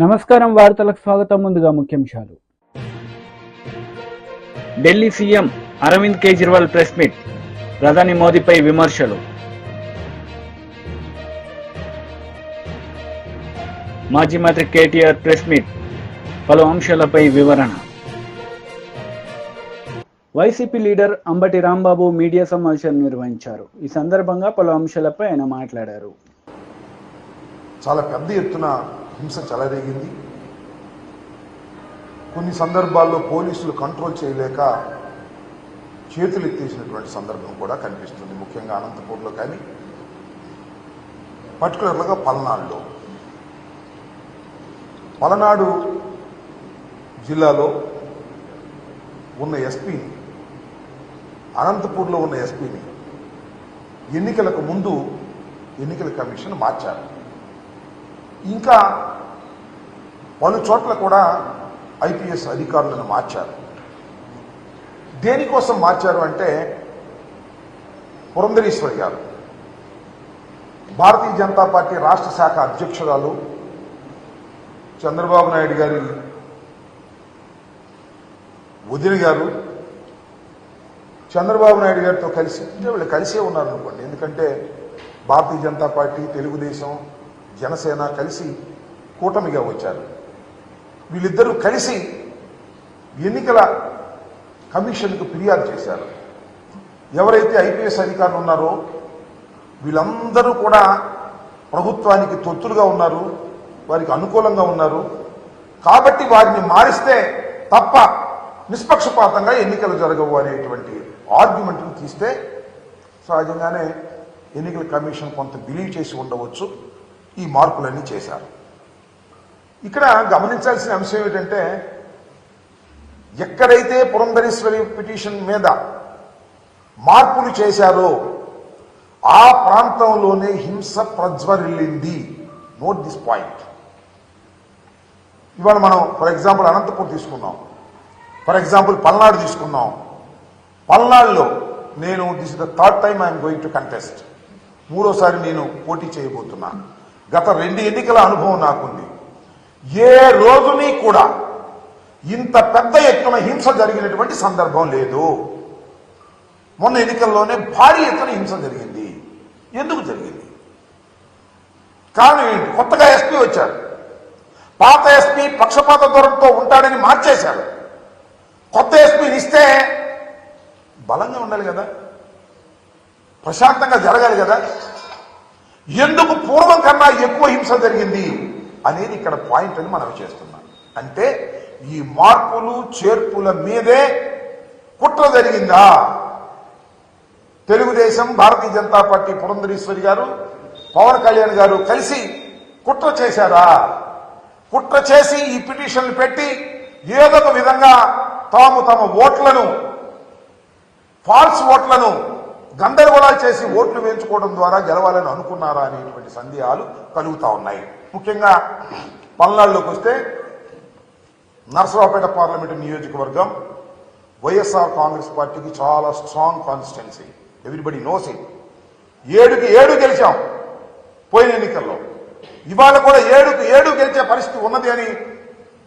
నమస్కారం వార్తలకు స్వాగతం. ముందుగా ముఖ్యాంశాలు. Delhi CM Arvind Kejriwal press meet, ప్రధాని మోదీపై విమర్శలు. మాజీ మంత్రి కేటీఆర్ ప్రెస్ మీట్, పలు అంశాలపై వివరణ. YCP leader Ambati Rambabu media సమావేశం నిర్వహించారు. ఈ సందర్భంగా పలు అంశాలపై ఆయన మాట్లాడారు. చాలా పెద్ద ఎత్తున హింస చెలరేగింది. కొన్ని సందర్భాల్లో పోలీసులు కంట్రోల్ చేయలేక చేతులు ఎత్తేసినటువంటి సందర్భం కూడా కనిపిస్తుంది. ముఖ్యంగా అనంతపూర్లో కానీ పర్టికులర్గా పలనాడు జిల్లాలో ఉన్న ఎస్పీని, అనంతపూర్లో ఉన్న ఎస్పీని ఎన్నికలకు ముందు ఎన్నికల కమిషన్ మార్చారు. ఇంకా పలు చోట్ల కూడా ఐపీఎస్ అధికారులను మార్చారు. దేనికోసం మార్చారు అంటే, పురంధరేశ్వరి గారు భారతీయ జనతా పార్టీ రాష్ట్ర శాఖ అధ్యక్షురాలు, చంద్రబాబు నాయుడు గారి వదిన గారు, చంద్రబాబు నాయుడు గారితో కలిసి వీళ్ళు కలిసే ఉన్నారనుకోండి. ఎందుకంటే భారతీయ జనతా పార్టీ, తెలుగుదేశం, జనసేన కలిసి కూటమిగా వచ్చారు. వీళ్ళిద్దరూ కలిసి ఎన్నికల కమిషన్కు ఫిర్యాదు చేశారు. ఎవరైతే ఐపీఎస్ అధికారులు ఉన్నారో వీళ్ళందరూ కూడా ప్రభుత్వానికి తొత్తులుగా ఉన్నారు, వారికి అనుకూలంగా ఉన్నారు. కాబట్టి వారిని మారిస్తే తప్ప నిష్పక్షపాతంగా ఎన్నికలు జరగవు అనేటువంటి ఆర్గ్యుమెంట్ను తీస్తే సహజంగానే ఎన్నికల కమిషన్ కొంత బిలీవ్ చేసి ఉండవచ్చు. ఈ మార్పులన్నీ చేశారు. ఇక్కడ గమనించాల్సిన అంశం ఏమిటంటే, ఎక్కడైతే పురంధరేశ్వరి పిటిషన్ మీద మార్పులు చేశారో ఆ ప్రాంతంలోనే హింస ప్రజ్వరిల్లింది. Note this point. ఇవాళ మనం ఫర్ ఎగ్జాంపుల్ అనంతపూర్ తీసుకున్నాం, ఫర్ ఎగ్జాంపుల్ పల్నాడు తీసుకున్నాం. పల్నాడులో నేను this is the third time I'm going to contest, మూడోసారి నేను పోటీ చేయబోతున్నాను. గత 2 ఎన్నికల అనుభవం నాకుంది. ఏ రోజుని కూడా ఇంత పెద్ద ఎత్తున హింస జరిగినటువంటి సందర్భం లేదు. మొన్న ఎన్నికల్లోనే భారీ ఎత్తున హింస జరిగింది. ఎందుకు జరిగింది? కారణం ఏంటి? కొత్తగా ఎస్పీ వచ్చారు. పాత ఎస్పీ పక్షపాత ధోరణితో ఉంటాడని మార్చేశారు. కొత్త ఎస్పీని ఇస్తే బలంగా ఉండాలి కదా, ప్రశాంతంగా జరగాలి కదా. ఎందుకు పూర్వం కన్నా ఎక్కువ హింస జరిగింది అనేది ఇక్కడ పాయింట్ అని మనం చేస్తున్నాం. అంటే ఈ మార్పులు చేర్పుల మీదే కుట్ర జరిగిందా? తెలుగుదేశం, భారతీయ జనతా పార్టీ, పురంధరేశ్వరి గారు, పవన్ కళ్యాణ్ గారు కలిసి కుట్ర చేశారా? కుట్ర చేసి ఈ పిటిషన్లు పెట్టి ఏదో ఒక విధంగా తాము తమ ఓట్లను, ఫాల్స్ ఓట్లను గందరగోళాలు చేసి ఓట్లు వేయించుకోవడం ద్వారా గెలవాలని అనుకున్నారా అనేటువంటి సందేహాలు కలుగుతా ఉన్నాయి. ముఖ్యంగా పల్నాడులోకి వస్తే నరసరావుపేట పార్లమెంటు నియోజకవర్గం వైఎస్ఆర్ కాంగ్రెస్ పార్టీకి చాలా strong constituency. Everybody knows it. 7కి 7 గెలిచాం పోయిన ఎన్నికల్లో. ఇవాళ కూడా 7కి 7 గెలిచే పరిస్థితి ఉన్నది అని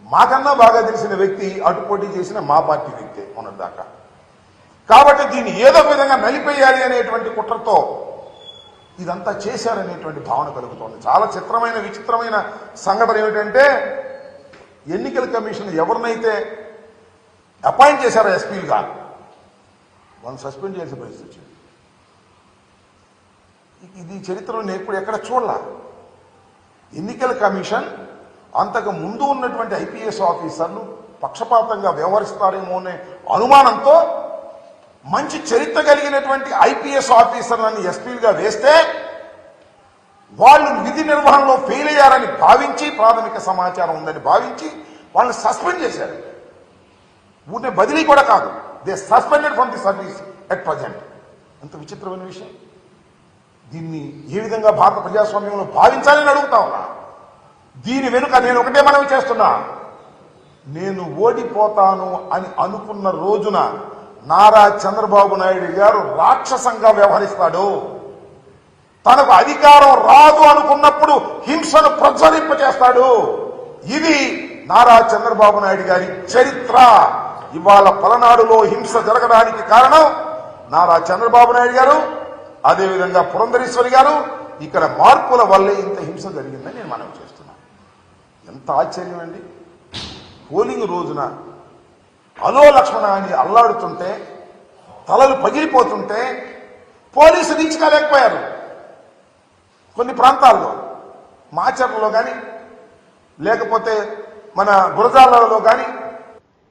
మాకన్నా బాగా తెలిసిన వ్యక్తి అటు పోటీ చేసిన మా పార్టీ వ్యక్తే ఉన్నదాకా. కాబట్టి దీన్ని ఏదో విధంగా నలిపేయాలి అనేటువంటి కుట్రతో ఇదంతా చేశారనేటువంటి భావన కలుగుతోంది. చాలా చిత్రమైన, విచిత్రమైన సంఘటన ఏమిటంటే, ఎన్నికల కమిషన్ ఎవరినైతే అపాయింట్ చేశారో ఎస్పీలుగా, వాళ్ళని సస్పెండ్ చేసే పరిస్థితి వచ్చింది. ఇది చరిత్రలో నేను ఎప్పుడు ఎక్కడ చూడలా. ఎన్నికల కమిషన్ అంతకు ముందు ఉన్నటువంటి ఐపీఎస్ ఆఫీసర్లు పక్షపాతంగా వ్యవహరిస్తారేమో అనే అనుమానంతో మంచి చరిత్ర కలిగినటువంటి ఐపీఎస్ ఆఫీసర్లను ఎస్పీలుగా వేస్తే వాళ్ళు విధి నిర్వహణలో ఫెయిల్ అయ్యారని భావించి, ప్రాథమిక సమాచారం ఉందని భావించి వాళ్ళని సస్పెండ్ చేశారు. ఊరినే బదిలీ కూడా కాదు, they suspended from the service at present. ఎంత విచిత్రమైన విషయం. దీన్ని ఏ విధంగా భారత ప్రజాస్వామ్యంలో భావించాలని అడుగుతా ఉన్నా. దీని వెనుక నేను ఒకటే మనవి చేస్తున్నా, నేను ఓడిపోతాను అని అనుకున్న రోజున నారా చంద్రబాబు నాయుడు గారు రాక్షసంగా వ్యవహరిస్తాడు. తనకు అధికారం రాదు అనుకున్నప్పుడు హింసను ప్రజ్వలింపచేస్తాడు. ఇది నారా చంద్రబాబు నాయుడు గారి చరిత్ర. ఇవాళ పలనాడులో హింస జరగడానికి కారణం నారా చంద్రబాబు నాయుడు గారు, అదేవిధంగా పురంధరేశ్వరి గారు. ఇక్కడ మార్పుల వల్లే ఇంత హింస జరిగిందని నేను మనవి చేస్తున్నాను. ఎంత ఆశ్చర్యం అండి. పోలింగ్ రోజున అలో లక్ష్మణ అని అల్లాడుతుంటే, తలలు పగిలిపోతుంటే పోలీసులు దించుకోలేకపోయారు. కొన్ని ప్రాంతాల్లో మాచర్లలో కానీ లేకపోతే మన గురజాలలో కానీ.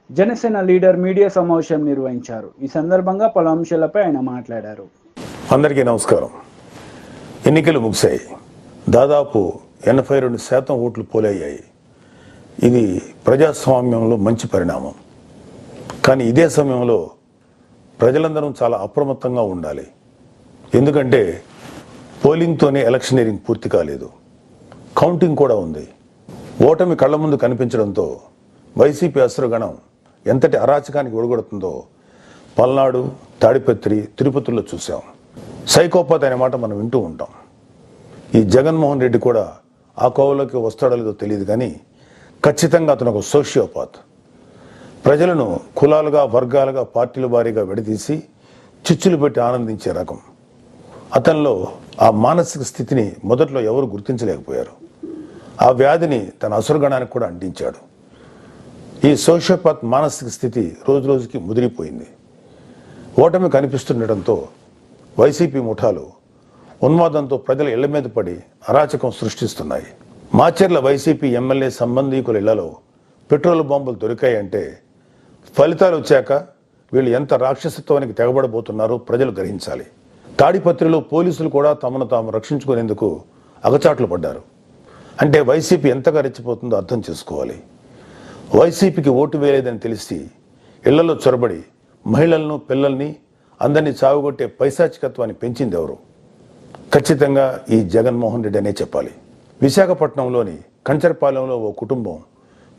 జనసేన లీడర్ మీడియా సమావేశం నిర్వహించారు. ఈ సందర్భంగా పలు అంశాలపై ఆయన మాట్లాడారు. అందరికీ నమస్కారం. ఎన్నికలు ముగిశాయి. దాదాపు 82% ఓట్లు పోలయ్యాయి. ఇది ప్రజాస్వామ్యంలో మంచి పరిణామం. కానీ ఇదే సమయంలో ప్రజలందరం చాలా అప్రమత్తంగా ఉండాలి. ఎందుకంటే పోలింగ్తోనే ఎలక్షనీరింగ్ పూర్తి కాలేదు, కౌంటింగ్ కూడా ఉంది. ఓటమి కళ్ల ముందు కనిపించడంతో వైసీపీ అసురగణం ఎంతటి అరాచకానికి ఒడిగొడుతుందో పల్నాడు, తాడిపత్రి, తిరుపతిలో చూసాం. సైకోపాత్ అనే మాట మనం వింటూ ఉంటాం. ఈ జగన్మోహన్ రెడ్డి కూడా ఆ కోవలోకి వస్తాడో లేదో తెలియదు, కానీ ఖచ్చితంగా అతను ఒక సోషియోపాత్. ప్రజలను కులాలుగా, వర్గాలుగా, పార్టీల వారీగా విడదీసి చిచ్చులు పెట్టి ఆనందించే రకం. అతనిలో ఆ మానసిక స్థితిని మొదట్లో ఎవరు గుర్తించలేకపోయారు. ఆ వ్యాధిని తన అసురగణానికి కూడా అంటించాడు. ఈ సోషియోపాత్ మానసిక స్థితి రోజు రోజుకి ముదిరిపోయింది. ఓటమి కనిపిస్తుండటంతో వైసీపీ ముఠాలు ఉన్మాదంతో ప్రజల ఇళ్ల మీద పడి అరాచకం సృష్టిస్తున్నాయి. మాచర్ల వైసీపీ ఎమ్మెల్యే సంబంధీకుల ఇళ్లలో పెట్రోల్ బాంబులు దొరికాయంటే ఫలితాలు వచ్చాక వీళ్ళు ఎంత రాక్షసత్వానికి తెగబడబోతున్నారో ప్రజలు గ్రహించాలి. తాడిపత్రిలో పోలీసులు కూడా తమను తాము రక్షించుకునేందుకు అగచాట్లు పడ్డారు. అంటే వైసీపీ ఎంతగా రెచ్చిపోతుందో అర్థం చేసుకోవాలి. వైసీపీకి ఓటు వేయలేదని తెలిసి ఇళ్లలో చొరబడి మహిళలను, పిల్లల్ని అందరినీ చావుగొట్టే పైశాచికత్వాన్ని పెంచింది ఎవరు? ఖచ్చితంగా ఈ జగన్మోహన్ రెడ్డి అనే చెప్పాలి. విశాఖపట్నంలోని కంచరపాలెంలో ఓ కుటుంబం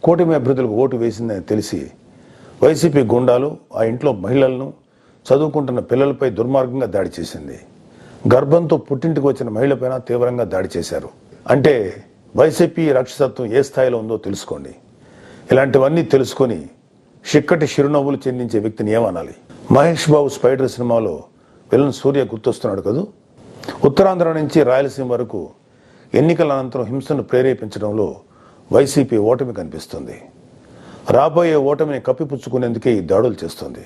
కూటమి అభ్యర్థులకు ఓటు వేసిందని తెలిసి వైసీపీ గుండాలు ఆ ఇంట్లో మహిళలను, చదువుకుంటున్న పిల్లలపై దుర్మార్గంగా దాడి చేసింది. గర్భంతో పుట్టింటికి వచ్చిన మహిళపైన తీవ్రంగా దాడి చేశారు. అంటే వైసీపీ రాక్షసత్వం ఏ స్థాయిలో ఉందో తెలుసుకోండి. ఇలాంటివన్నీ తెలుసుకొని చిక్కటి చిరునవ్వులు చెందించే వ్యక్తిని ఏమనాలి? మహేష్ బాబు స్పైడర్ సినిమాలో విలన్ సూర్య గుర్తొస్తున్నాడు కదూ. ఉత్తరాంధ్ర నుంచి రాయలసీమ వరకు ఎన్నికల అనంతరం హింసను ప్రేరేపించడంలో వైసీపీ ఓటమి కనిపిస్తుంది. రాబోయే ఓటమిని కప్పిపుచ్చుకునేందుకే ఈ దాడులు చేస్తుంది.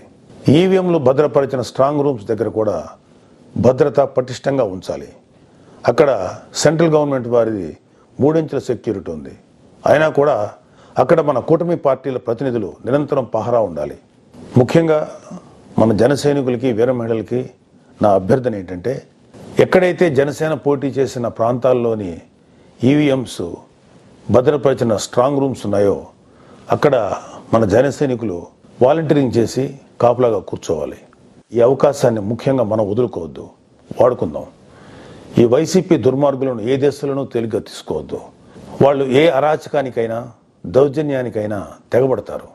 ఈవీఎంలు భద్రపరిచిన స్ట్రాంగ్ రూమ్స్ దగ్గర కూడా భద్రత పటిష్టంగా ఉంచాలి. అక్కడ సెంట్రల్ గవర్నమెంట్ వారిది 3 అంచెల సెక్యూరిటీ ఉంది. అయినా కూడా అక్కడ మన కూటమి పార్టీల ప్రతినిధులు నిరంతరం పహరా ఉండాలి. ముఖ్యంగా మన జన సైనికులకి, వీర మహిళలకి నా అభ్యర్థన ఏంటంటే, ఎక్కడైతే జనసేన పోటీ చేసిన ప్రాంతాల్లోని ఈవీఎంస్ భద్రపరిచిన స్ట్రాంగ్ రూమ్స్ ఉన్నాయో అక్కడ మన జన సైనికులు వాలంటీరింగ్ చేసి కాపులాగా కూర్చోవాలి. ఈ అవకాశాన్ని ముఖ్యంగా మనం వదులుకోవద్దు, వాడుకుందాం. ఈ వైసీపీ దుర్మార్గులను ఏ దేశాలను తేలిగ్గా తీసుకోవద్దు. వాళ్ళు ఏ అరాచకానికైనా, దౌర్జన్యానికైనా తెగబడతారు.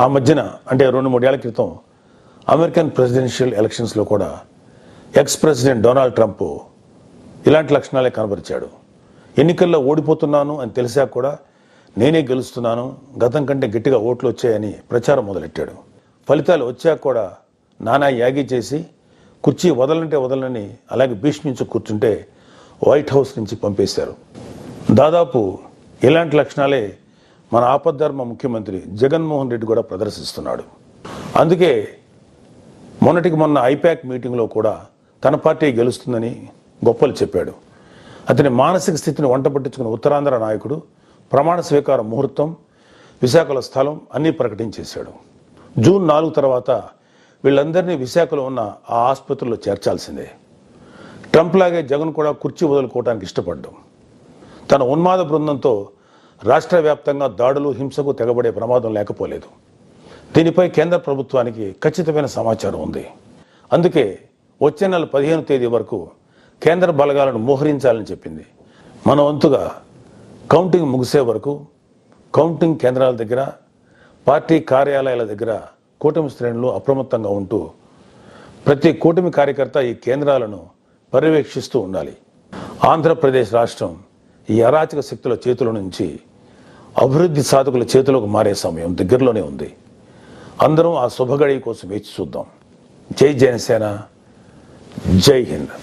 ఆ మధ్యన అంటే 2-3 ఏళ్ల క్రితం అమెరికన్ ప్రెసిడెన్షియల్ ఎలక్షన్స్లో కూడా ఎక్స్ ప్రెసిడెంట్ డొనాల్డ్ ట్రంప్ ఇలాంటి లక్షణాలే కనబరిచాడు. ఎన్నికల్లో ఓడిపోతున్నాను అని తెలిసాక కూడా నేనే గెలుస్తున్నాను, గతం కంటే గట్టిగా ఓట్లు వచ్చాయని ప్రచారం మొదలెట్టాడు. ఫలితాలు వచ్చాక కూడా నానా యాగి చేసి కుర్చీ వదలంటే వదలని అలాగే భీష్మించి కూర్చుంటే వైట్ హౌస్ నుంచి పంపేశారు. దాదాపు ఇలాంటి లక్షణాలే మన ఆపద్ధర్మ ముఖ్యమంత్రి జగన్మోహన్ రెడ్డి కూడా ప్రదర్శిస్తున్నాడు. అందుకే మొన్నటికి మొన్న ఐపాక్ మీటింగ్లో కూడా తన పార్టీ గెలుస్తుందని గొప్పలు చెప్పాడు. అతని మానసిక స్థితిని వంట పట్టించుకున్న ఉత్తరాంధ్ర నాయకుడు ప్రమాణ స్వీకార ముహూర్తం, విశాఖలో స్థలం అన్నీ ప్రకటించేశాడు. జూన్ 4 తర్వాత వీళ్ళందరినీ విశాఖలో ఉన్న ఆ ఆసుపత్రిలో చేర్చాల్సిందే. ట్రంప్ లాగే జగన్ కూడా కుర్చీ వదులుకోవడానికి ఇష్టపడ్డాం. తన ఉన్మాద బృందంతో రాష్ట్ర వ్యాప్తంగా దాడులు, హింసకు తెగబడే ప్రమాదం లేకపోలేదు. దీనిపై కేంద్ర ప్రభుత్వానికి ఖచ్చితమైన సమాచారం ఉంది. అందుకే వచ్చే నెల 15వ తేదీ వరకు కేంద్ర బలగాలను మోహరించాలని చెప్పింది. మన వంతుగా కౌంటింగ్ ముగిసే వరకు కౌంటింగ్ కేంద్రాల దగ్గర, పార్టీ కార్యాలయాల దగ్గర కూటమి శ్రేణులు అప్రమత్తంగా ఉంటూ ప్రతి కూటమి కార్యకర్త ఈ కేంద్రాలను పర్యవేక్షిస్తూ ఉండాలి. ఆంధ్రప్రదేశ్ రాష్ట్రం ఈ అరాచక శక్తుల చేతుల నుంచి అభివృద్ధి సాధకుల చేతులకు మారే సమయం దగ్గరలోనే ఉంది. అందరం ఆ శుభగడి కోసం వేచి చూద్దాం. జై జనసేన, జై హింద్.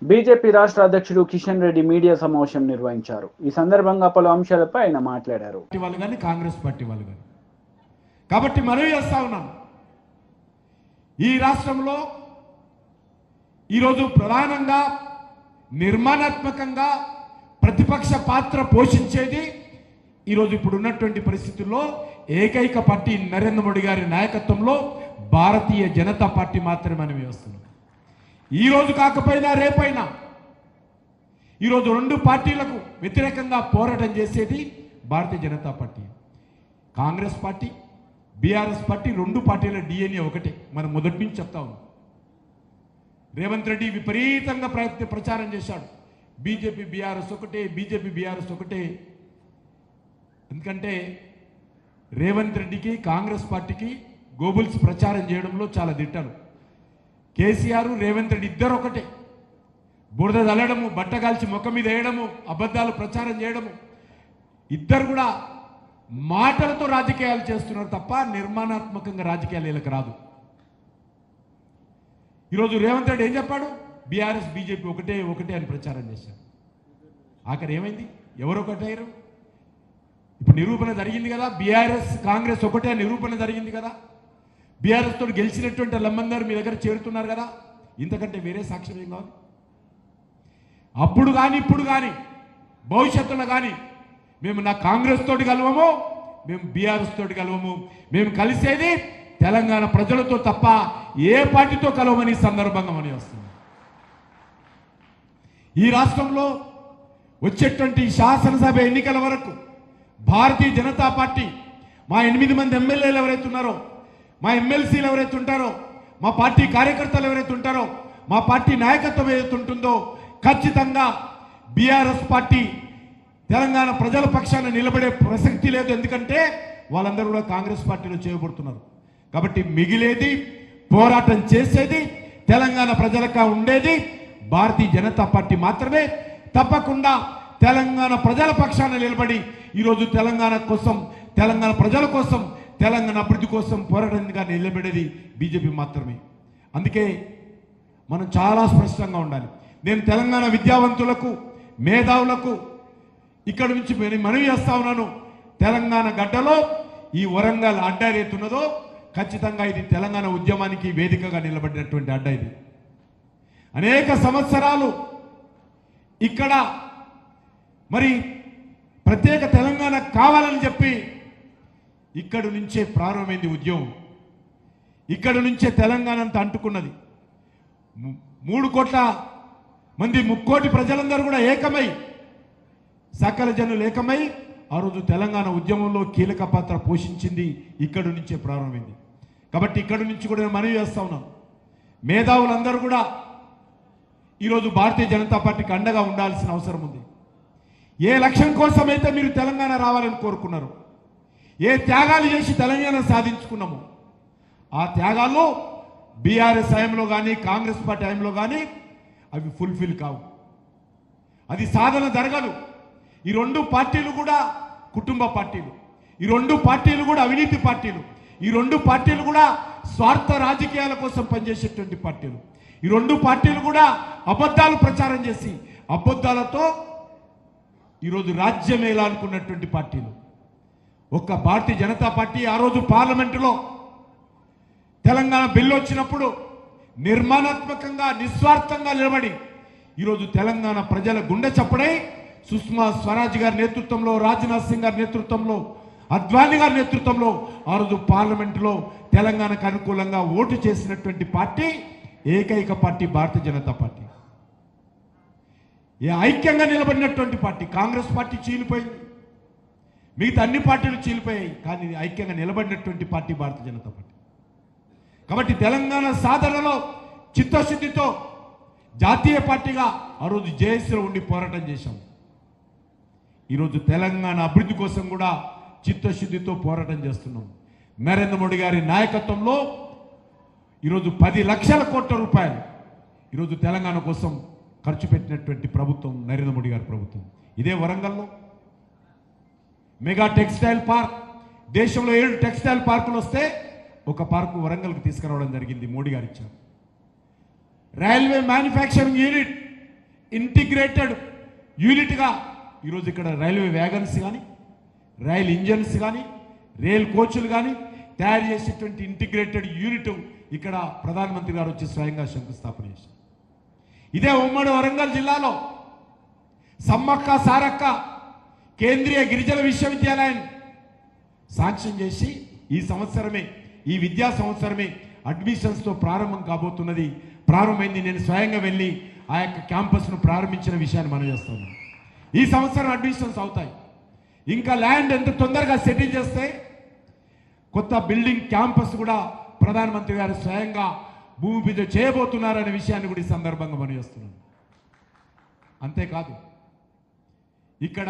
బీజేపీ రాష్ట్ర అధ్యక్షుడు కిషన్ రెడ్డి మీడియా సమావేశం నిర్వహించారు. ఈ సందర్భంగా పలు అంశాలపై ఆయన మాట్లాడారు. వాళ్ళు కానీ కాంగ్రెస్ పార్టీ వాళ్ళు కానీ కాబట్టి మనవి చేస్తా ఉన్నాను, ఈ రాష్ట్రంలో ఈరోజు ప్రధానంగా నిర్మాణాత్మకంగా ప్రతిపక్ష పాత్ర పోషించేది ఈరోజు ఇప్పుడు ఉన్నటువంటి పరిస్థితుల్లో ఏకైక పార్టీ నరేంద్ర మోడీ గారి నాయకత్వంలో భారతీయ జనతా పార్టీ మాత్రమే మనం వేస్తున్నాం. ఈరోజు కాకపోయినా రేపైనా ఈరోజు రెండు పార్టీలకు వ్యతిరేకంగా పోరాటం చేసేది Bharatiya Janata party. Congress party, BRS party రెండు పార్టీల డిఎన్ఏ ఒకటే. మనం మొదటి నుంచి చెప్తా ఉన్నాం. రేవంత్ రెడ్డి విపరీతంగా ప్రచారం చేశాడు, బీజేపీ బీఆర్ఎస్ ఒకటే, బీజేపీ బీఆర్ఎస్ ఒకటే. ఎందుకంటే రేవంత్ రెడ్డికి కాంగ్రెస్ పార్టీకి గోబుల్స్ ప్రచారం చేయడంలో చాలా దిట్టలు. కేసీఆర్, రేవంత్ రెడ్డి ఇద్దరు ఒకటే. బురద చల్లడము, బట్టగాల్చి ముఖం మీద వేయడము, అబద్ధాలు ప్రచారం చేయడము, ఇద్దరు కూడా మాటలతో రాజకీయాలు చేస్తున్నారు తప్ప నిర్మాణాత్మకంగా రాజకీయాలు వీళ్ళకి రాదు. ఈరోజు రేవంత్ రెడ్డి ఏం చెప్పాడు? బీఆర్ఎస్ బీజేపీ ఒకటే ఒకటే అని ప్రచారం చేశారు. ఆఖరి ఏమైంది? ఎవరు ఒకటయ్యారు? ఇప్పుడు నిరూపణ జరిగింది కదా, బీఆర్ఎస్ కాంగ్రెస్ ఒకటే నిరూపణ జరిగింది కదా. బీఆర్ఎస్ తోటి గెలిచినటువంటి వాళ్ళందరూ మీ దగ్గర చేరుతున్నారు కదా. ఇంతకంటే వేరే సాక్ష్యం ఏం కావాలి? అప్పుడు కానీ ఇప్పుడు కానీ భవిష్యత్తులో కానీ మేము నా కాంగ్రెస్ తోటి కలవము, మేము బీఆర్ఎస్ తోటి కలవము. మేము కలిసేది తెలంగాణ ప్రజలతో తప్ప ఏ పార్టీతో కలవమని సందర్భంగా మనం వస్తుంది. ఈ రాష్ట్రంలో వచ్చేటువంటి శాసనసభ ఎన్నికల వరకు భారతీయ జనతా పార్టీ మా 8 మంది ఎమ్మెల్యేలు ఎవరైతే ఉన్నారో, మా ఎమ్మెల్సీలు ఎవరైతే ఉంటారో, మా పార్టీ కార్యకర్తలు ఎవరైతే ఉంటారో, మా పార్టీ నాయకత్వం ఏదైతే ఉంటుందో ఖచ్చితంగా బీఆర్ఎస్ పార్టీ తెలంగాణ ప్రజల పక్షాన నిలబడే ప్రసక్తి లేదు. ఎందుకంటే వాళ్ళందరూ కూడా కాంగ్రెస్ పార్టీలో చేయబడుతున్నారు. కాబట్టి మిగిలేది పోరాటం చేసేది తెలంగాణ ప్రజలకు ఉండేది భారతీయ జనతా పార్టీ మాత్రమే. తప్పకుండా తెలంగాణ ప్రజల పక్షాన నిలబడి ఈరోజు తెలంగాణ కోసం, తెలంగాణ ప్రజల కోసం, తెలంగాణ అభివృద్ధి కోసం పోరాటంగా నిలబడేది బీజేపీ మాత్రమే. అందుకే మనం చాలా స్పష్టంగా ఉండాలి. నేను తెలంగాణ విద్యావంతులకు, మేధావులకు ఇక్కడ నుంచి మనవి చేస్తా ఉన్నాను. తెలంగాణ గడ్డలో ఈ వరంగల్ అడ్డా ఏతున్నదో ఖచ్చితంగా ఇది తెలంగాణ ఉద్యమానికి వేదికగా నిలబడినటువంటి అడ్డా. ఇది అనేక సంవత్సరాలు ఇక్కడ మరి ప్రత్యేక తెలంగాణ కావాలని చెప్పి ఇక్కడి నుంచే ప్రారంభమైంది ఉద్యమం. ఇక్కడి నుంచే తెలంగాణ అంతా అంటుకున్నది. 3 కోట్ల మంది, 3 కోటి ప్రజలందరూ కూడా ఏకమై, సకల జనులు ఏకమై ఆ రోజు తెలంగాణ ఉద్యమంలో కీలక పాత్ర పోషించింది ఇక్కడి నుంచే ప్రారంభమైంది. కాబట్టి ఇక్కడి నుంచి కూడా మనవి చేస్తా ఉన్నాం, మేధావులందరూ కూడా ఈరోజు భారతీయ జనతా పార్టీకి అండగా ఉండాల్సిన అవసరం ఉంది. ఏ లక్ష్యం కోసం అయితే మీరు తెలంగాణ రావాలని కోరుకున్నారు, ఏ త్యాగాలు చేసి తెలంగాణ సాధించుకున్నాము, ఆ త్యాగాలు బీఆర్ఎస్ హయాంలో కానీ కాంగ్రెస్ పార్టీ హయాంలో కానీ అవి ఫుల్ఫిల్ కావు. అది సాధన జరగదు. ఈ రెండు పార్టీలు కూడా కుటుంబ పార్టీలు, ఈ రెండు పార్టీలు కూడా అవినీతి పార్టీలు, ఈ రెండు పార్టీలు కూడా స్వార్థ రాజకీయాల కోసం పనిచేసేటువంటి పార్టీలు, ఈ రెండు పార్టీలు కూడా అబద్ధాలు ప్రచారం చేసి అబద్ధాలతో ఈరోజు రాజ్యం ఏలానుకున్నటువంటి పార్టీలు. ఒక్క భారతీయ జనతా పార్టీ ఆ రోజు పార్లమెంటులో తెలంగాణ బిల్లు వచ్చినప్పుడు నిర్మాణాత్మకంగా నిస్వార్థంగా నిలబడి ఈరోజు తెలంగాణ ప్రజల గుండె చప్పుడై సుష్మా స్వరాజ్ గారి నేతృత్వంలో, రాజ్నాథ్ సింగ్ గారి నేతృత్వంలో, అద్వానీ గారి నేతృత్వంలో ఆ రోజు పార్లమెంటులో తెలంగాణకు అనుకూలంగా ఓటు చేసినటువంటి పార్టీ ఏకైక పార్టీ భారతీయ జనతా పార్టీ. ఐక్యంగా నిలబడినటువంటి పార్టీ. కాంగ్రెస్ పార్టీ చీలిపోయింది, మిగతా అన్ని పార్టీలు చీలిపోయాయి, కానీ ఐక్యంగా నిలబడినటువంటి పార్టీ భారతీయ జనతా పార్టీ. కాబట్టి తెలంగాణ సాధనలో చిత్తశుద్ధితో జాతీయ పార్టీగా ఆ రోజు జేఏసీలో ఉండి పోరాటం చేశాం. ఈరోజు తెలంగాణ అభివృద్ధి కోసం కూడా చిత్తశుద్ధితో పోరాటం చేస్తున్నాం. నరేంద్ర మోడీ గారి నాయకత్వంలో ఈరోజు 10 లక్షల కోట్ల రూపాయలు ఈరోజు తెలంగాణ కోసం ఖర్చు పెట్టినటువంటి ప్రభుత్వం నరేంద్ర మోడీ గారి ప్రభుత్వం. ఇదే వరంగల్లో మెగా టెక్స్టైల్ పార్క్, దేశంలో 7 టెక్స్టైల్ పార్కులు వస్తే ఒక పార్కు వరంగల్కి తీసుకురావడం జరిగింది, మోడీ గారు ఇచ్చారు. రైల్వే మ్యానుఫ్యాక్చరింగ్ యూనిట్ ఇంటిగ్రేటెడ్ యూనిట్గా ఈరోజు ఇక్కడ రైల్వే వ్యాగన్స్ కానీ, రైల్ ఇంజన్స్ కానీ, రైల్ కోచ్లు కానీ తయారు చేసేటువంటి ఇంటిగ్రేటెడ్ యూనిట్ ఇక్కడ ప్రధానమంత్రి గారు వచ్చి స్వయంగా శంకుస్థాపన చేశారు. ఇదే ఉమ్మడి వరంగల్ జిల్లాలో సమ్మక్క సారక్క కేంద్రీయ గిరిజన విశ్వవిద్యాలయం శాంక్షన్ చేసి ఈ సంవత్సరమే, ఈ విద్యా సంవత్సరమే అడ్మిషన్స్తో ప్రారంభం కాబోతున్నది. ప్రారంభమైంది. నేను స్వయంగా వెళ్ళి ఆ యొక్క క్యాంపస్ను ప్రారంభించిన విషయాన్ని మనం చేస్తున్నాం. ఈ సంవత్సరం అడ్మిషన్స్ అవుతాయి. ఇంకా ల్యాండ్ ఎంత తొందరగా సెటిల్ చేస్తే కొత్త బిల్డింగ్ క్యాంపస్ కూడా ప్రధానమంత్రి గారు స్వయంగా భూమి పూజ చేయబోతున్నారనే విషయాన్ని కూడా ఈ సందర్భంగా మనం చేస్తున్నాం. అంతేకాదు ఇక్కడ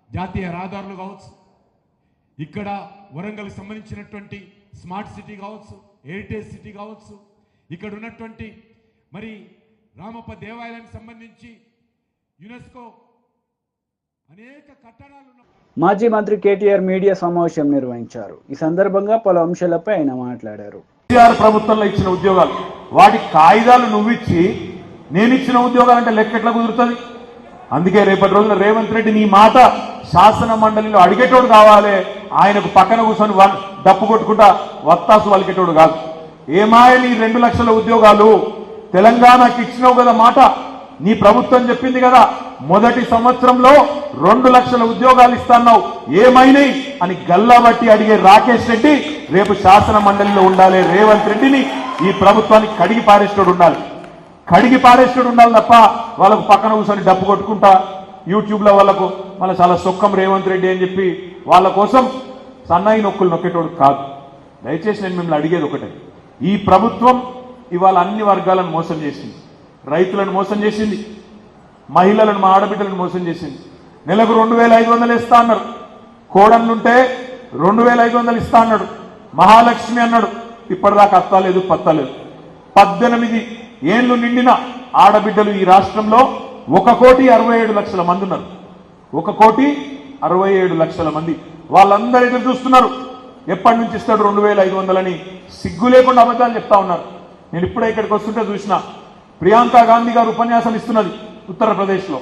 జాతీయ రహదారులు కావచ్చు, ఇక్కడ వరంగల్కి సంబంధించినటువంటి స్మార్ట్ సిటీ కావచ్చు, హెరిటేజ్ సిటీ కావచ్చు, ఇక్కడ ఉన్నటువంటి మరి రామప్ప దేవాలయానికి సంబంధించి యునెస్కో అనేక కట్టడాలు ఉన్న మాజీ మంత్రి కేటీఆర్ మీడియా సమావేశం నిర్వహించారు. ఈ సందర్భంగా పలు అంశాలపై ఆయన మాట్లాడారు. కేసీఆర్ ప్రభుత్వంలో ఇచ్చిన ఉద్యోగాలు, వాటి కాయిదాలు నువ్విచ్చి నేను ఇచ్చిన ఉద్యోగాలు అంటే లెక్క ఎట్లా కుదురుతుంది? అందుకే రేపటి రోజున రేవంత్ రెడ్డి నీ మాట శాసన మండలిలో అడిగేటోడు కావాలి, ఆయనకు పక్కన కూర్చొని డప్పు కొట్టుకుంటా వత్తాసు వలికేటోడు కాదు. ఏమాయ నీ 2 లక్షల ఉద్యోగాలు తెలంగాణకి ఇచ్చినావు కదా మాట, నీ ప్రభుత్వం చెప్పింది కదా మొదటి సంవత్సరంలో 2 లక్షల ఉద్యోగాలు ఇస్తాన్నావు, ఏమైనాయి అని గల్లాబట్టి అడిగే రాకేష్ రెడ్డి రేపు శాసన మండలిలో ఉండాలి. రేవంత్ రెడ్డిని ఈ ప్రభుత్వానికి కడిగి పారేస్తాడు ఉండాలి, కడిగి పారేస్తాడు ఉండాలి తప్ప వాళ్ళకు పక్కన కూర్చొని డప్పు కొట్టుకుంటా యూట్యూబ్లో వాళ్ళకు మళ్ళీ చాలా సొక్కం రేవంత్ రెడ్డి అని చెప్పి వాళ్ళ కోసం సన్నాయి నొక్కులు నొక్కేటోడు కాదు. దయచేసి నేను మిమ్మల్ని అడిగేది ఒకటే, ఈ ప్రభుత్వం ఇవాళ అన్ని వర్గాలను మోసం చేసింది. రైతులను మోసం చేసింది, మహిళలను, మా ఆడబిడ్డలను మోసం చేసింది. నెలకు 2500 ఇస్తా అన్నాడు, కోడన్లుంటే 2500 ఇస్తా అన్నాడు, మహాలక్ష్మి అన్నాడు, ఇప్పటిదాకా అత్తలేదు పత్తలేదు. 18 ఏళ్లు నిండిన ఆడబిడ్డలు ఈ రాష్ట్రంలో 1,67,00,000 మంది ఉన్నారు. 1,67,00,000 మంది. వాళ్ళందరూ ఎదురు చూస్తున్నారు ఎప్పటి నుంచి ఇస్తాడు 2500 అని. సిగ్గు లేకుండా అబద్ధాలు చెప్తా ఉన్నారు. నేను ఇప్పుడే ఇక్కడికి వస్తుంటే చూసిన ప్రియాంక గాంధీ గారు ఉపన్యాసం ఇస్తున్నది ఉత్తరప్రదేశ్లో.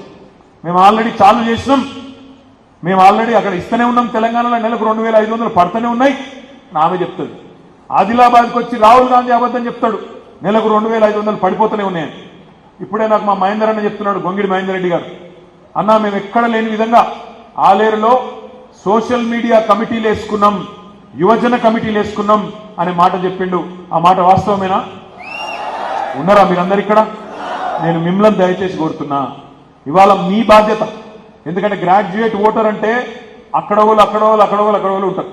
మేము ఆల్రెడీ చాలు చేసినాం, మేము ఆల్రెడీ అక్కడ ఇస్తూనే ఉన్నాం, తెలంగాణలో నెలకు 2500 పడుతూనే ఉన్నాయి ఆమె చెప్తుంది. ఆదిలాబాద్కి వచ్చి రాహుల్ గాంధీ అబద్ధం చెప్తాడు, నెలకు 2500 పడిపోతూనే ఉన్నాయని. ఇప్పుడే నాకు మా మహేందర్ అన్న చెప్తున్నాడు, గొంగిడి మహేందర్ రెడ్డి గారు, అన్నా మేము ఎక్కడ లేని విధంగా ఆలేరులో సోషల్ మీడియా కమిటీలు వేసుకున్నాం, యువజన కమిటీలు వేసుకున్నాం అనే మాట చెప్పిండు. ఆ మాట వాస్తవమేనా? ఉన్నారా మీరందరు ఇక్కడ? నేను మిమ్మల్ని దయచేసి కోరుతున్నా, ఇవాళ మీ బాధ్యత. ఎందుకంటే గ్రాడ్యుయేట్ ఓటర్ అంటే అక్కడ వాళ్ళు ఉంటారు.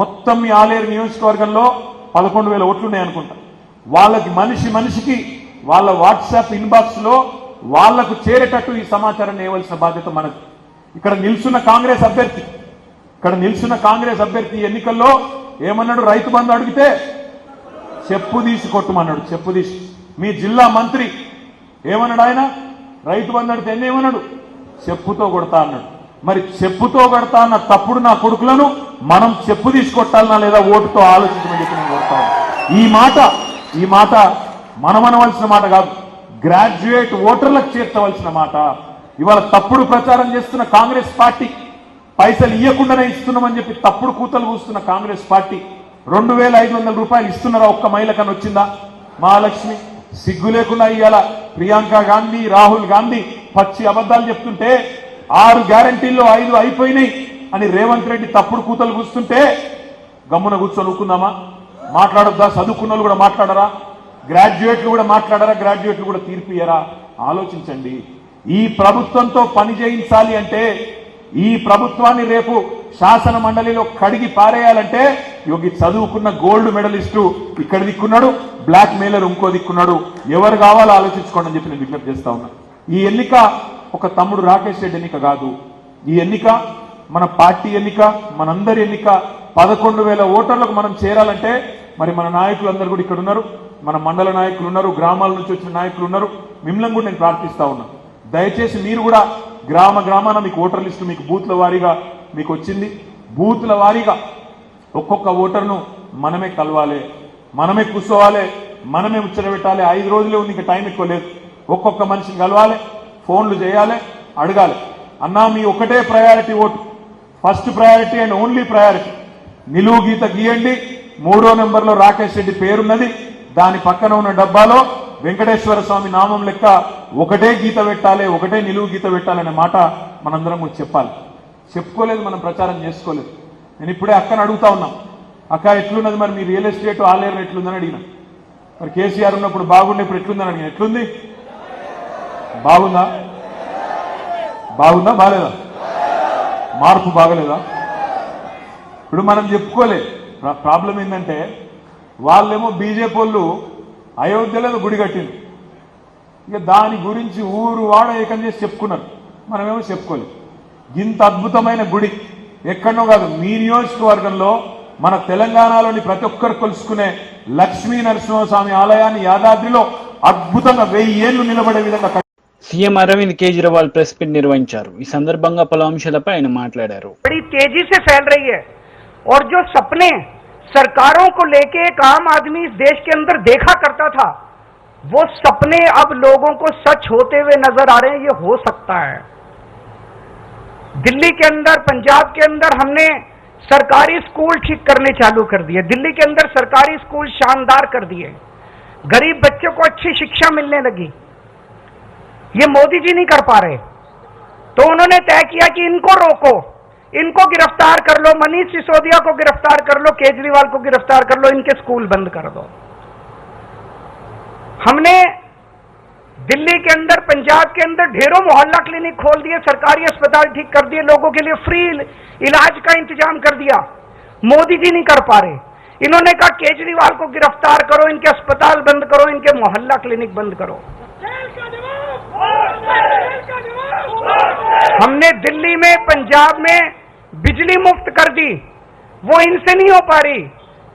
మొత్తం మీ ఆలేరు నియోజకవర్గంలో 11,000 ఓట్లు ఉన్నాయి అనుకుంటా. వాళ్ళకి మనిషికి వాళ్ళ వాట్సాప్ ఇన్బాక్స్ లో వాళ్లకు చేరేటట్టు ఈ సమాచారాన్ని ఇవ్వాల్సిన బాధ్యత మనది. ఇక్కడ నిల్చున్న కాంగ్రెస్ అభ్యర్థి ఎన్నికల్లో ఏమన్నాడు? రైతు బంధు అడిగితే చెప్పు తీసి కొట్టమన్నాడు, చెప్పు తీసి. మీ జిల్లా మంత్రి ఏమన్నాడు? ఆయన రైతు బంధు అడిగితే ఏమన్నాడు? చెప్పుతో కొడతా అన్నాడు. మరి చెప్పుతో కొడతా అన్న తప్పుడు నా కొడుకులను మనం చెప్పు తీసి కొట్టాలన్నా లేదా ఓటుతో ఆలోచించమని చెప్పి నేను కొడతాను. ఈ మాట మనమనవలసిన మాట కాదు, గ్రాడ్యుయేట్ ఓటర్లకు చేర్చవలసిన మాట. ఇవాళ తప్పుడు ప్రచారం చేస్తున్న కాంగ్రెస్ పార్టీ, పైసలు ఇవ్వకుండానే ఇస్తున్నామని చెప్పి తప్పుడు కూతలు కూస్తున్న కాంగ్రెస్ పార్టీ 2,500 రూపాయలు ఇస్తున్నారా? ఒక్క మహిళకన్నా వచ్చిందా? మహాలక్ష్మి సిగ్గు లేకుండా ఇవాళ ప్రియాంక గాంధీ, రాహుల్ గాంధీ పచ్చి అబద్ధాలు చెప్తుంటే 6 గ్యారంటీల్లో 5 అయిపోయినాయి అని రేవంత్ రెడ్డి తప్పుడు కూతలు కూస్తుంటే గమ్మున కూర్చొని ఊరుకుందామా? మాట్లాడొద్దా? చదువుకున్న వాళ్ళు కూడా మాట్లాడరా? గ్రాడ్యుయేట్లు కూడా మాట్లాడరా? గ్రాడ్యుయేట్లు కూడా తీర్పియరా? ఆలోచించండి. ఈ ప్రభుత్వంతో పని చేయించాలి అంటే, ఈ ప్రభుత్వాన్ని రేపు శాసన మండలిలో కడిగి పారేయాలంటే యోగి చదువుకున్న గోల్డ్ మెడలిస్టు ఇక్కడ దిక్కున్నాడు, బ్లాక్ మెయిలర్ ఇంకో దిక్కున్నాడు. ఎవరు కావాలో ఆలోచించుకోండి అని చెప్పి నేను విజ్ఞప్తి చేస్తా ఉన్నా. ఈ ఎన్నిక ఒక తమ్ముడు రాకేష్ రెడ్డి ఎన్నిక కాదు. ఈ ఎన్నిక మన పార్టీ ఎన్నిక, మనందరి ఎన్నిక. 11,000 ఓటర్లకు మనం చేరాలంటే మరి మన నాయకులందరూ కూడా ఇక్కడ ఉన్నారు, మన మండల నాయకులు ఉన్నారు, గ్రామాల నుంచి వచ్చిన నాయకులు ఉన్నారు. మిమ్మల్ని కూడా నేను ప్రార్థిస్తా ఉన్నా, దయచేసి మీరు కూడా గ్రామాన మీకు ఓటర్ లిస్టు మీకు బూత్ల వారీగా మీకు వచ్చింది. బూతుల వారీగా ఒక్కొక్క ఓటర్ను మనమే కలవాలి, మనమే కూర్చోవాలి, మనమే ముచ్చట పెట్టాలి. 5 రోజులే ఉంది, ఇంకా టైం ఎక్కువ లేదు. ఒక్కొక్క మనిషిని కలవాలి, ఫోన్లు చేయాలి, అడగాలి. అన్నా మీ ఒకటే priority vote, first priority and only priority. నిలువు గీత గీయండి. 3వ నెంబర్లో రాకేష్ రెడ్డి పేరున్నది, దాని పక్కన ఉన్న డబ్బాలో వెంకటేశ్వర స్వామి నామం లెక్క ఒకటే గీత పెట్టాలి, ఒకటే నిలువు గీత పెట్టాలనే మాట మనందరం కూడా చెప్పాలి. చెప్పుకోలేదు, మనం ప్రచారం చేసుకోలేదు. నేను ఇప్పుడే అక్కని అడుగుతా ఉన్నాం, అక్క ఎట్లున్నది మరి మీ రియల్ ఎస్టేట్ ఆలేరు ఎట్లుందని అడిగిన. మరి కేసీఆర్ ఉన్నప్పుడు బాగుండే, ఇప్పుడు ఎట్లుందని అడిగిన. ఎట్లుంది? బాగుందా? బాగుందా? బాగాలేదా? మార్పు బాగలేదా? ఇప్పుడు మనం చెప్పుకోలే. ప్రాబ్లం ఏంటంటే వాళ్ళేమో బీజేపీ వాళ్ళు అయోధ్యలో గుడి కట్టింది, ఇక దాని గురించి ఊరు వాడ ఏకం చేసి చెప్పుకున్నారు, మనమేమో చెప్పుకోలేదు. ఇంత అద్భుతమైన గుడి ఎక్కడనో కాదు, మీ నియోజకవర్గంలో మన తెలంగాణలోని ప్రతి ఒక్కరు కొలుసుకునే లక్ష్మీ నరసింహస్వామి ఆలయాన్ని యాదాద్రిలో అద్భుతంగా 1000 ఏళ్లు నిలబడే విధంగా CM Arvind Kejriwal press meet నిర్వహించారు. ఈ సందర్భంగా పలు అంశాలపై ఆయన మాట్లాడారు. बड़ी तेजी से फैल रही है और जो सपने सरकारों को लेके एक आम आदमी इस देश के अंदर देखा करता था, वो सपने अब लोगों को सच होते हुए नजर आ रहे हैं. ये हो सकता है. दिल्ली के अंदर, पंजाब के अंदर हमने सरकारी स्कूल ठीक करने चालू कर दिए. दिल्ली के अंदर सरकारी स्कूल शानदार कर दिए. गरीब बच्चों को अच्छी शिक्षा मिलने लगी. ये मोदी जी नहीं कर पा रहे, तो उन्होंने तय किया कि इनको रोको, इनको गिरफ्तार कर लो, मनीष सिसोदिया को गिरफ्तार कर लो, केजरीवाल को गिरफ्तार कर लो, इनके स्कूल बंद कर दो. हमने दिल्ली के अंदर, पंजाब के अंदर ढेरों मोहल्ला क्लिनिक खोल दिए, सरकारी अस्पताल ठीक कर दिए, लोगों के लिए फ्री इलाज का इंतजाम कर दिया. मोदी जी नहीं कर पा रहे. इन्होंने कहा केजरीवाल को गिरफ्तार करो, इनके अस्पताल बंद करो, इनके मोहल्ला क्लिनिक बंद करो. हमने दिल्ली में, पंजाब में बिजली मुफ्त कर दी, वो इनसे नहीं हो पा रही.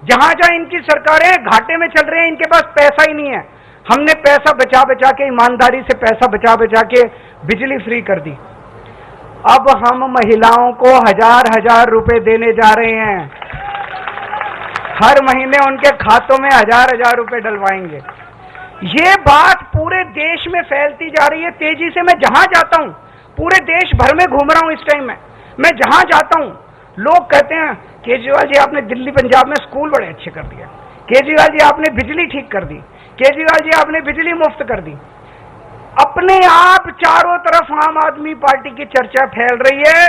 जहां जहां इनकी सरकारें घाटे में चल रहे हैं, इनके पास पैसा ही नहीं है. हमने पैसा बचा बचा के, ईमानदारी से पैसा बचा बचा के बिजली फ्री कर दी. अब हम महिलाओं को 1000-1000 रुपए देने जा रहे हैं. हर महीने उनके खातों में 1000-1000 रुपए डलवाएंगे. ये बात पूरे देश में फैलती जा रही है तेजी से. मैं जहां जाता हूं, पूरे देश भर में घूम रहा हूं इस टाइम में, मैं जहां जाता हूं लोग कहते हैं केजरीवाल जी आपने दिल्ली पंजाब में स्कूल बड़े अच्छे कर दिए, केजरीवाल जी आपने बिजली ठीक कर दी, केजरीवाल जी आपने बिजली मुफ्त कर दी. अपने आप चारों तरफ आम आदमी पार्टी की चर्चा फैल रही है.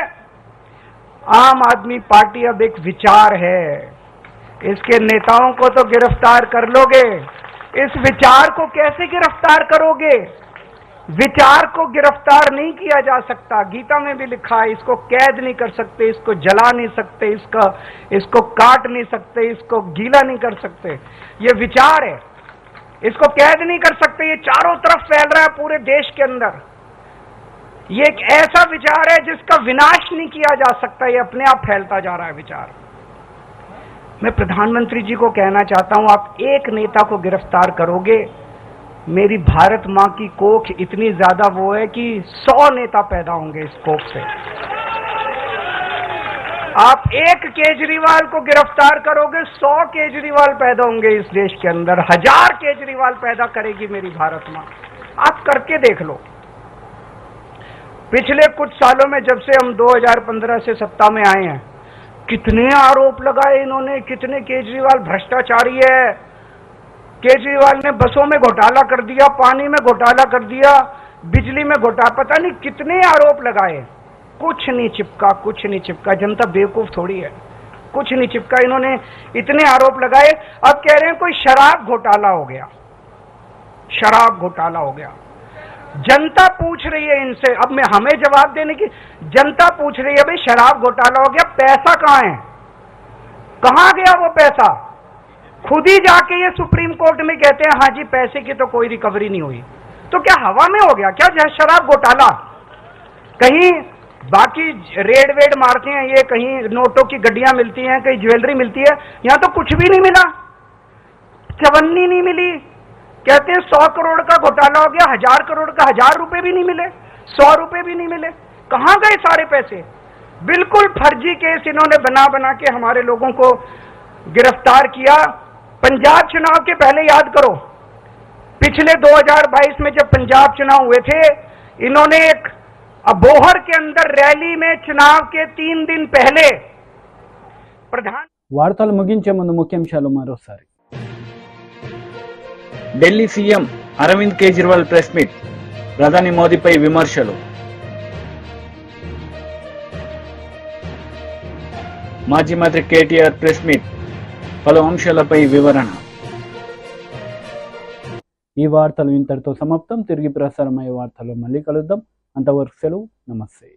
आम आदमी पार्टी अब एक विचार है, इसके नेताओं को तो गिरफ्तार कर लोगे, इस विचार को कैसे गिरफ्तार करोगे? विचार को गिरफ्तार नहीं किया जा सकता. गीता में भी लिखा है, इसको कैद नहीं कर सकते, इसको जला नहीं सकते, इसको काट नहीं सकते, इसको गीला नहीं कर सकते. ये विचार है, इसको कैद नहीं कर सकते. ये चारों तरफ फैल रहा है पूरे देश के अंदर. ये एक ऐसा विचार है जिसका विनाश नहीं किया जा सकता. ये अपने आप फैलता जा रहा है विचार. मैं प्रधानमंत्री जी को कहना चाहता हूं, आप एक नेता को गिरफ्तार करोगे, मेरी भारत मां की कोख इतनी ज्यादा वो है कि 100 नेता पैदा होंगे इस कोख से. आप एक केजरीवाल को गिरफ्तार करोगे, 100 केजरीवाल पैदा होंगे इस देश के अंदर. 1000 केजरीवाल पैदा करेगी मेरी भारत मां. आप करके देख लो. पिछले कुछ सालों में, जब से हम 2015 से सत्ता में आए हैं, कितने आरोप लगाए इन्होंने, कितने केजरीवाल भ्रष्टाचारी है. केजरीवाल ने बसों में घोटाला कर दिया, पानी में घोटाला कर दिया, बिजली में घोटाला, पता नहीं कितने आरोप लगाए. कुछ नहीं चिपका, कुछ नहीं चिपका. जनता बेवकूफ थोड़ी है, कुछ नहीं चिपका. इन्होंने इतने आरोप लगाए, अब कह रहे हैं कोई शराब घोटाला हो गया, शराब घोटाला हो गया. जनता पूछ रही है इनसे, अब मैं हमें जवाब देने की, जनता पूछ रही है भाई शराब घोटाला हो गया, पैसा कहां है, कहां गया वो पैसा? खुद ही जाके ये सुप्रीम कोर्ट में कहते हैं हाँ जी पैसे की तो कोई रिकवरी नहीं हुई. तो क्या हवा में हो गया क्या शराब घोटाला? कहीं बाकी रेड वेड मारते हैं ये, कहीं नोटों की गड्डियां मिलती हैं, कहीं ज्वेलरी मिलती है, यहां तो कुछ भी नहीं मिला, चवन्नी नहीं मिली. कहते हैं 100 करोड़ का घोटाला हो गया, 1000 करोड़ का 1000 रुपए भी नहीं मिले, 100 रुपए भी नहीं मिले. कहां गए सारे पैसे? बिल्कुल फर्जी केस इन्होंने बना बना के हमारे लोगों को गिरफ्तार किया। पंजाब चुनाव के पहले याद करो, पिछले 2022 में जब पंजाब चुनाव हुए थे, इन्होंने एक अबोहर के अंदर रैली में चुनाव के 3 दिन पहले प्रधान వార్తలు ముగించే ముందు ముఖ్యాంశాలు మరోసారి. Delhi CM Arvind Kejriwal press meet, ప్రధాని మోదీపై విమర్శలు. మాజీ మంత్రి కేటీఆర్ ప్రెస్ మీట్, పలు అంశాలపై వివరణ. ఈ వార్తలు ఇంతటితో సమాప్తం. తిరిగి ప్రసారమయ్యే వార్తలు మళ్ళీ కలుద్దాం. అంతవరకు సెలవు. నమస్తే.